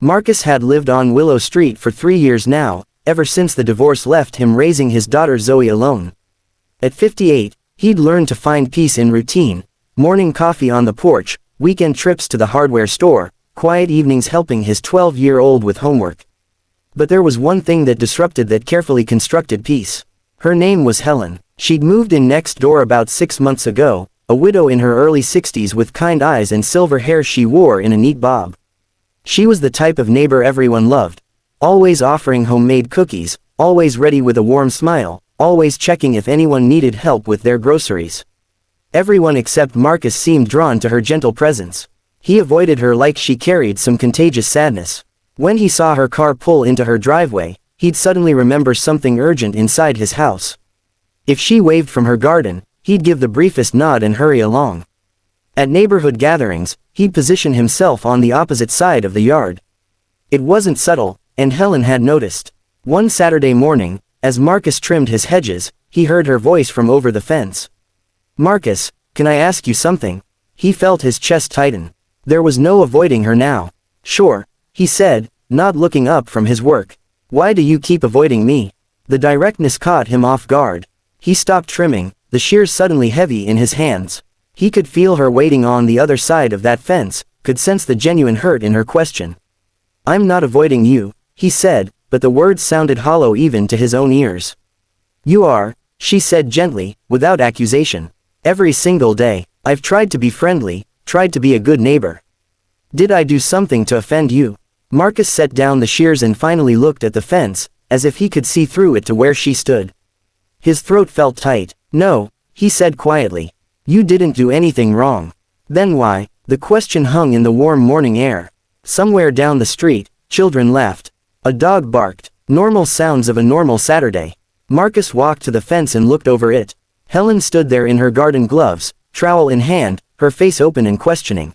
Marcus had lived on Willow Street for 3 years now, ever since the divorce left him raising his daughter Zoe alone. At 58, he'd learned to find peace in routine: morning coffee on the porch, weekend trips to the hardware store, quiet evenings helping his 12-year-old with homework. But there was one thing that disrupted that carefully constructed peace. Her name was Helen. She'd moved in next door about 6 months ago, a widow in her early 60s with kind eyes and silver hair she wore in a neat bob. She was the type of neighbor everyone loved, always offering homemade cookies, always ready with a warm smile, always checking if anyone needed help with their groceries. Everyone except Marcus seemed drawn to her gentle presence. He avoided her like she carried some contagious sadness. When he saw her car pull into her driveway, he'd suddenly remember something urgent inside his house. If she waved from her garden, he'd give the briefest nod and hurry along. At neighborhood gatherings, he'd position himself on the opposite side of the yard. It wasn't subtle, and Helen had noticed. One Saturday morning, as Marcus trimmed his hedges, he heard her voice from over the fence. "Marcus, can I ask you something?" He felt his chest tighten. There was no avoiding her now. "Sure," he said, not looking up from his work. "Why do you keep avoiding me?" The directness caught him off guard. He stopped trimming, the shears suddenly heavy in his hands. He could feel her waiting on the other side of that fence, could sense the genuine hurt in her question. "I'm not avoiding you," he said, but the words sounded hollow even to his own ears. "You are," she said gently, without accusation. "Every single day, I've tried to be friendly, tried to be a good neighbor. Did I do something to offend you?" Marcus set down the shears and finally looked at the fence, as if he could see through it to where she stood. His throat felt tight. "No," he said quietly. "You didn't do anything wrong." "Then why?" The question hung in the warm morning air. Somewhere down the street, children laughed. A dog barked. Normal sounds of a normal Saturday. Marcus walked to the fence and looked over it. Helen stood there in her garden gloves, trowel in hand, her face open and questioning.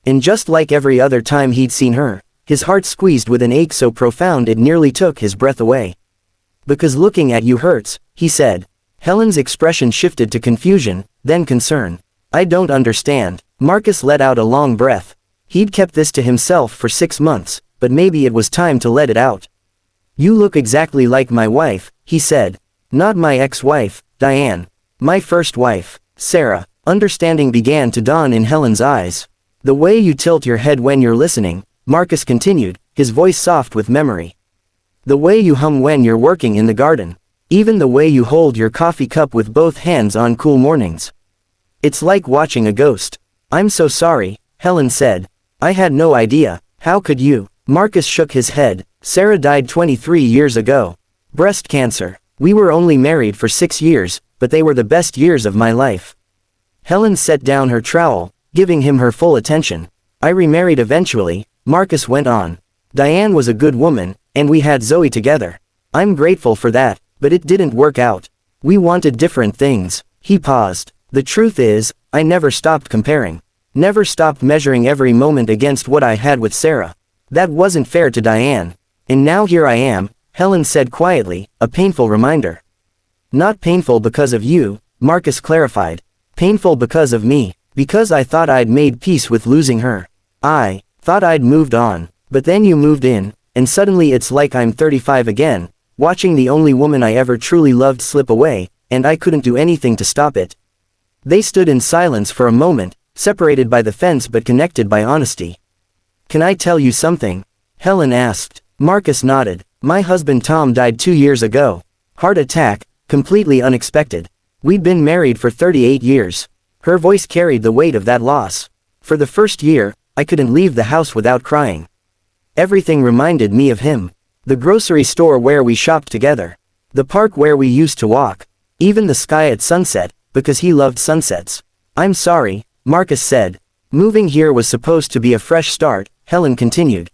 And just like every other time he'd seen her, his heart squeezed with an ache so profound it nearly took his breath away. "Because looking at you hurts," he said. Helen's expression shifted to confusion, then concern. "I don't understand." Marcus let out a long breath. He'd kept this to himself for 6 months, but maybe it was time to let it out. "You look exactly like my wife," he said. "Not my ex-wife, Diane. My first wife, Sarah." Understanding began to dawn in Helen's eyes. "The way you tilt your head when you're listening," Marcus continued, his voice soft with memory. "The way you hum when you're working in the garden. Even the way you hold your coffee cup with both hands on cool mornings. It's like watching a ghost." "I'm so sorry," Helen said. "I had no idea. How could you?" Marcus shook his head. "Sarah died 23 years ago. Breast cancer. We were only married for 6 years, but they were the best years of my life." Helen set down her trowel, giving him her full attention. "I remarried eventually," Marcus went on. "Diane was a good woman, and we had Zoe together. I'm grateful for that. But it didn't work out. We wanted different things." He paused. "The truth is, I never stopped comparing. Never stopped measuring every moment against what I had with Sarah. That wasn't fair to Diane. And now here I am," Helen said quietly, "a painful reminder." "Not painful because of you," Marcus clarified. "Painful because of me. Because I thought I'd made peace with losing her. I thought I'd moved on. But then you moved in, and suddenly it's like I'm 35 again, watching the only woman I ever truly loved slip away, and I couldn't do anything to stop it." They stood in silence for a moment, separated by the fence but connected by honesty. "Can I tell you something?" Helen asked. Marcus nodded. "My husband Tom died 2 years ago. Heart attack, completely unexpected. We'd been married for 38 years. Her voice carried the weight of that loss. "For the first year, I couldn't leave the house without crying. Everything reminded me of him. The grocery store where we shopped together. The park where we used to walk. Even the sky at sunset, because he loved sunsets." "I'm sorry," Marcus said. "Moving here was supposed to be a fresh start," Helen continued.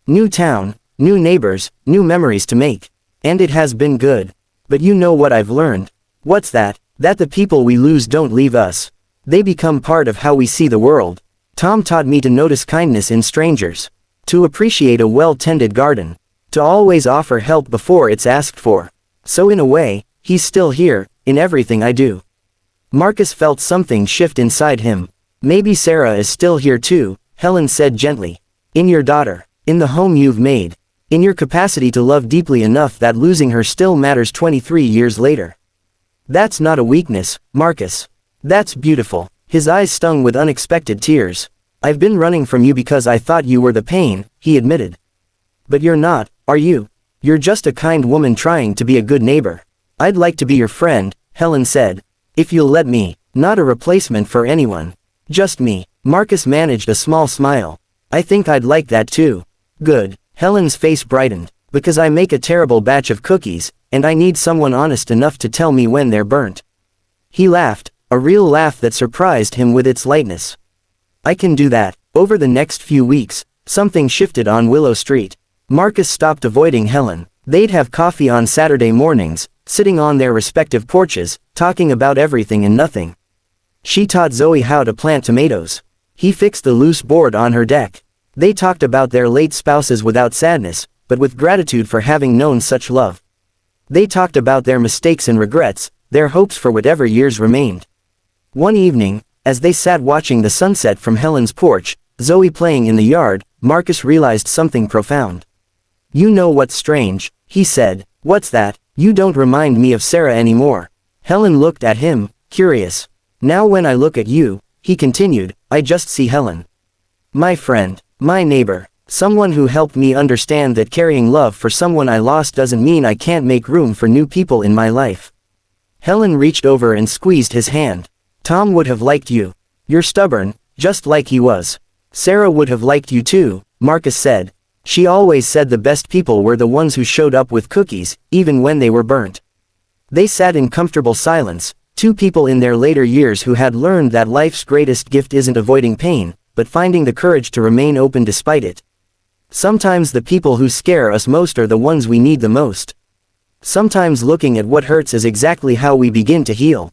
"New town, new neighbors, new memories to make. And it has been good. But you know what I've learned?" "What's that?" "That the people we lose don't leave us. They become part of how we see the world. Tom taught me to notice kindness in strangers. To appreciate a well-tended garden. To always offer help before it's asked for. So in a way, he's still here, in everything I do." Marcus felt something shift inside him. "Maybe Sarah is still here too," Helen said gently. "In your daughter." In the home you've made. In your capacity to love deeply enough that losing her still matters 23 years later. That's not a weakness, Marcus. That's beautiful. His eyes stung with unexpected tears. I've been running from you because I thought you were the pain, he admitted. But you're not, are you? You're just a kind woman trying to be a good neighbor. I'd like to be your friend, Helen said. If you'll let me. Not a replacement for anyone. Just me. Marcus managed a small smile. I think I'd like that too. Good. Helen's face brightened. Because I make a terrible batch of cookies, and I need someone honest enough to tell me when they're burnt. He laughed, a real laugh that surprised him with its lightness. I can do that. Over the next few weeks, something shifted on Willow Street. Marcus stopped avoiding Helen. They'd have coffee on Saturday mornings, sitting on their respective porches, talking about everything and nothing. She taught Zoe how to plant tomatoes. He fixed the loose board on her deck. They talked about their late spouses without sadness, but with gratitude for having known such love. They talked about their mistakes and regrets, their hopes for whatever years remained. One evening, as they sat watching the sunset from Helen's porch, Zoe playing in the yard, Marcus realized something profound. You know what's strange, he said. What's that? You don't remind me of Sarah anymore. Helen looked at him, curious. Now when I look at you, he continued, I just see Helen. My friend, my neighbor, someone who helped me understand that carrying love for someone I lost doesn't mean I can't make room for new people in my life. Helen reached over and squeezed his hand. Tom would have liked you. You're stubborn, just like he was. Sarah would have liked you too, Marcus said. She always said the best people were the ones who showed up with cookies, even when they were burnt. They sat in comfortable silence, two people in their later years who had learned that life's greatest gift isn't avoiding pain, but finding the courage to remain open despite it. Sometimes the people who scare us most are the ones we need the most. Sometimes looking at what hurts is exactly how we begin to heal.